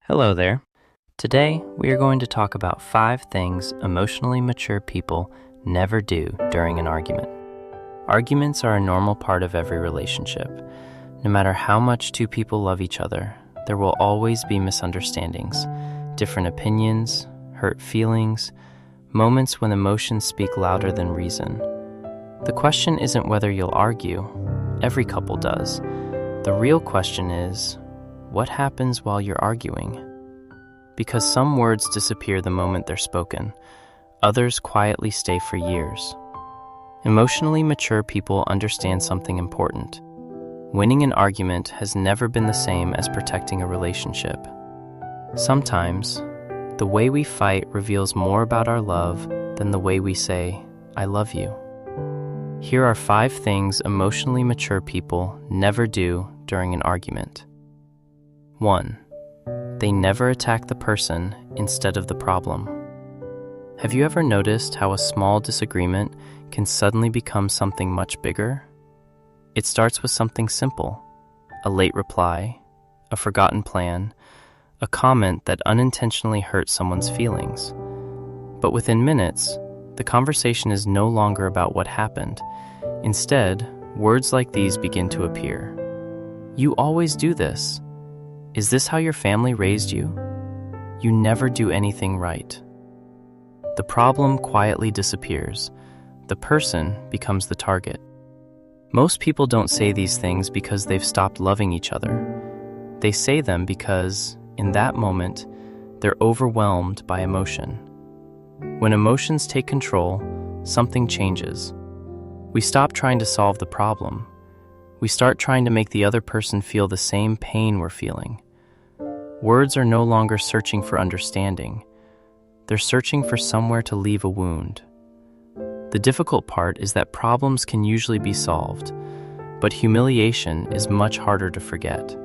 Hello there. Today, we are going to talk about 5 things emotionally mature people never do during an argument. Arguments are a normal part of every relationship. No matter how much two people love each other, there will always be misunderstandings, different opinions, hurt feelings, moments when emotions speak louder than reason. The question isn't whether you'll argue. Every couple does. The real question is, what happens while you're arguing? Because some words disappear the moment they're spoken, others quietly stay for years. Emotionally mature people understand something important. Winning an argument has never been the same as protecting a relationship. Sometimes, the way we fight reveals more about our love than the way we say, "I love you." Here are 5 things emotionally mature people never do during an argument. 1. They never attack the person instead of the problem. Have you ever noticed how a small disagreement can suddenly become something much bigger? It starts with something simple, a late reply, a forgotten plan, a comment that unintentionally hurt someone's feelings. But within minutes, the conversation is no longer about what happened. Instead, words like these begin to appear. "You always do this. Is this how your family raised you? You never do anything right." The problem quietly disappears. The person becomes the target. Most people don't say these things because they've stopped loving each other. They say them because, in that moment, they're overwhelmed by emotion. When emotions take control, something changes. We stop trying to solve the problem. We start trying to make the other person feel the same pain we're feeling. Words are no longer searching for understanding. They're searching for somewhere to leave a wound. The difficult part is that problems can usually be solved, but humiliation is much harder to forget.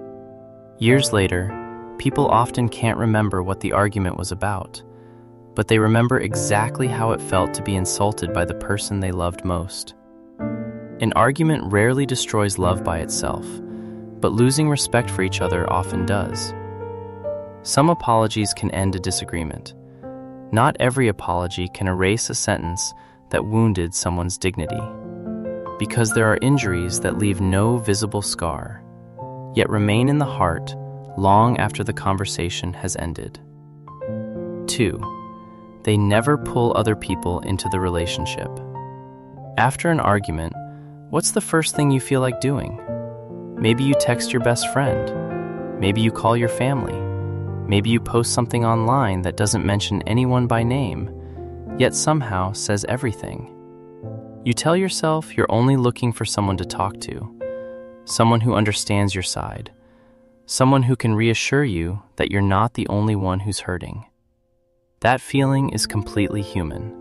Years later, people often can't remember what the argument was about, but they remember exactly how it felt to be insulted by the person they loved most. An argument rarely destroys love by itself, but losing respect for each other often does. Some apologies can end a disagreement. Not every apology can erase a sentence that wounded someone's dignity, because there are injuries that leave no visible scar, yet remain in the heart long after the conversation has ended. 2. They never pull other people into the relationship. After an argument, what's the first thing you feel like doing? Maybe you text your best friend. Maybe you call your family. Maybe you post something online that doesn't mention anyone by name, yet somehow says everything. You tell yourself you're only looking for someone to talk to, someone who understands your side, someone who can reassure you that you're not the only one who's hurting. That feeling is completely human.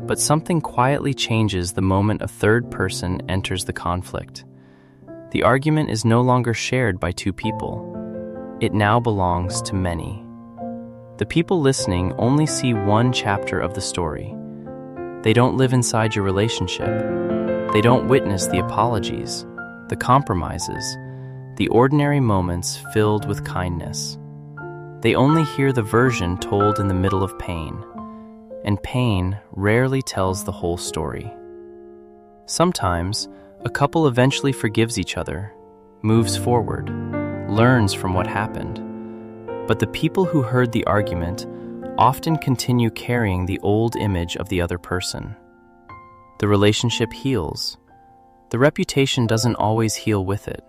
But something quietly changes the moment a third person enters the conflict. The argument is no longer shared by 2 people. It now belongs to many. The people listening only see one chapter of the story. They don't live inside your relationship. They don't witness the apologies, the compromises, the ordinary moments filled with kindness. They only hear the version told in the middle of pain. And pain rarely tells the whole story. Sometimes, a couple eventually forgives each other, moves forward, learns from what happened. But the people who heard the argument often continue carrying the old image of the other person. The relationship heals. The reputation doesn't always heal with it.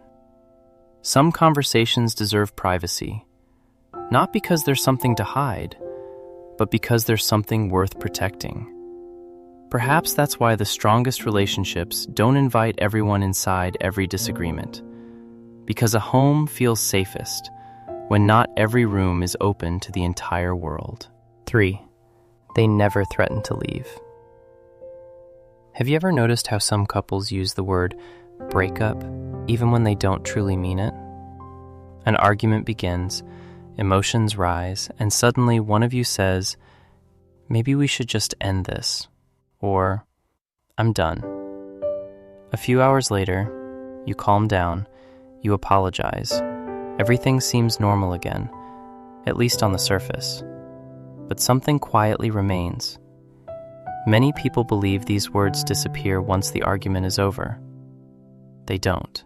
Some conversations deserve privacy, not because there's something to hide, but because there's something worth protecting. Perhaps that's why the strongest relationships don't invite everyone inside every disagreement, because a home feels safest when not every room is open to the entire world. 3. They never threaten to leave. Have you ever noticed how some couples use the word breakup even when they don't truly mean it? An argument begins, emotions rise, and suddenly one of you says, "Maybe we should just end this," or "I'm done." A few hours later, you calm down, you apologize. Everything seems normal again. at least on the surface. But something quietly remains. Many people believe these words disappear once the argument is over. They don't.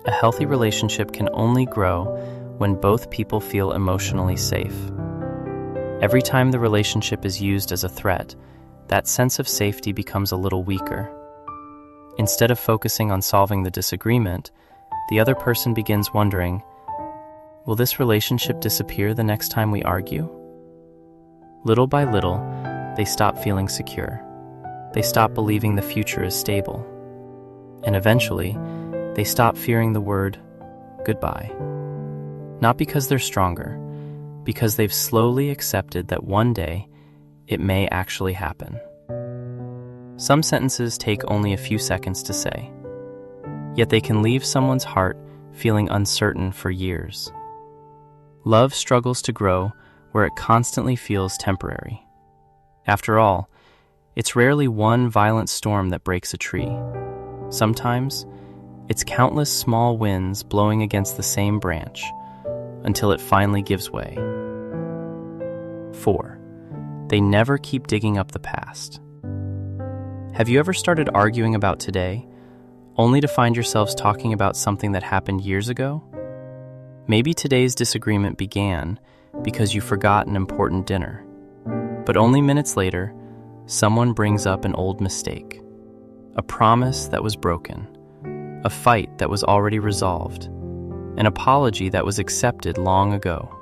A healthy relationship can only grow when both people feel emotionally safe. Every time the relationship is used as a threat, that sense of safety becomes a little weaker. Instead of focusing on solving the disagreement, the other person begins wondering, will this relationship disappear the next time we argue? Little by little, they stop feeling secure. They stop believing the future is stable. And eventually, they stop fearing the word goodbye. Not because they're stronger, because they've slowly accepted that one day it may actually happen. Some sentences take only a few seconds to say, yet they can leave someone's heart feeling uncertain for years. Love struggles to grow where it constantly feels temporary. After all, it's rarely one violent storm that breaks a tree. Sometimes, it's countless small winds blowing against the same branch until it finally gives way. 4. They never keep digging up the past. Have you ever started arguing about today, only to find yourselves talking about something that happened years ago? Maybe today's disagreement began because you forgot an important dinner, but only minutes later, someone brings up an old mistake, a promise that was broken, a fight that was already resolved, an apology that was accepted long ago.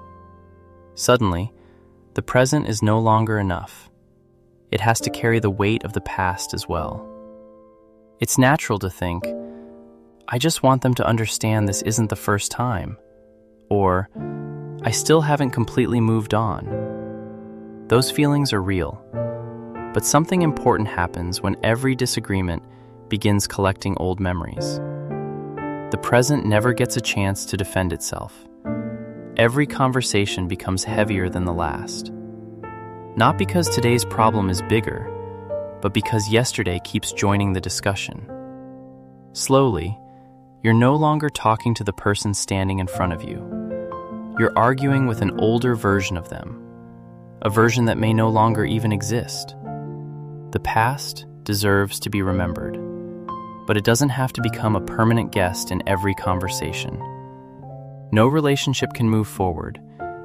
Suddenly, the present is no longer enough. It has to carry the weight of the past as well. It's natural to think, I just want them to understand this isn't the first time, or I still haven't completely moved on. Those feelings are real, but something important happens when every disagreement begins collecting old memories. The present never gets a chance to defend itself. Every conversation becomes heavier than the last. Not because today's problem is bigger, but because yesterday keeps joining the discussion. Slowly, you're no longer talking to the person standing in front of you. You're arguing with an older version of them, a version that may no longer even exist. The past deserves to be remembered, but it doesn't have to become a permanent guest in every conversation. No relationship can move forward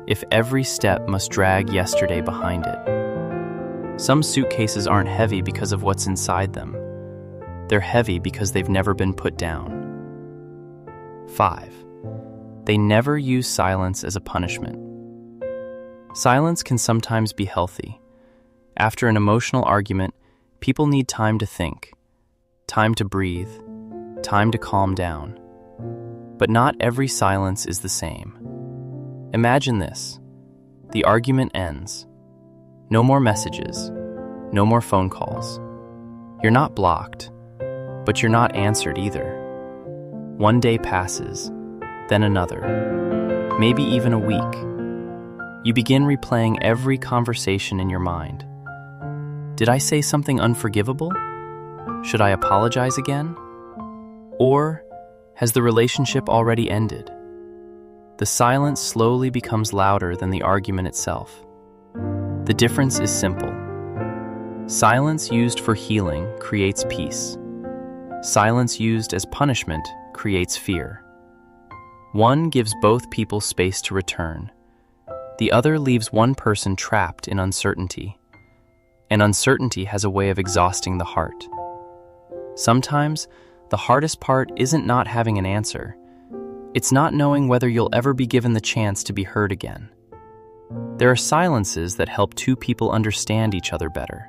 if every step must drag yesterday behind it. Some suitcases aren't heavy because of what's inside them. They're heavy because they've never been put down. 5. They never use silence as a punishment. Silence can sometimes be healthy. After an emotional argument, people need time to think, time to breathe, time to calm down. But not every silence is the same. Imagine this. The argument ends. No more messages. No more phone calls. You're not blocked, but you're not answered either. One day passes, then another, maybe even a week. You begin replaying every conversation in your mind. Did I say something unforgivable? Should I apologize again? Or has the relationship already ended? The silence slowly becomes louder than the argument itself. The difference is simple. Silence used for healing creates peace. Silence used as punishment creates fear. One gives both people space to return. The other leaves one person trapped in uncertainty. And uncertainty has a way of exhausting the heart. Sometimes, the hardest part isn't not having an answer. It's not knowing whether you'll ever be given the chance to be heard again. There are silences that help two people understand each other better.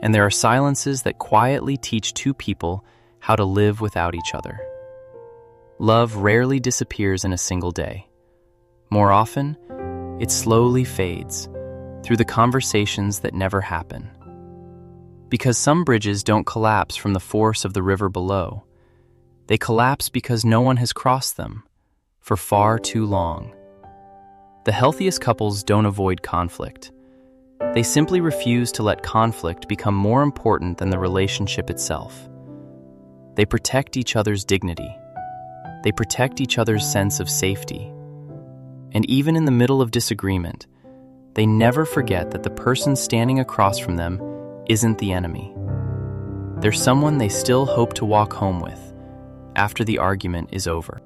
And there are silences that quietly teach two people how to live without each other. Love rarely disappears in a single day. More often, it slowly fades through the conversations that never happen. Because some bridges don't collapse from the force of the river below. They collapse because no one has crossed them for far too long. The healthiest couples don't avoid conflict. They simply refuse to let conflict become more important than the relationship itself. They protect each other's dignity. They protect each other's sense of safety. And even in the middle of disagreement, they never forget that the person standing across from them isn't the enemy. They're someone they still hope to walk home with after the argument is over.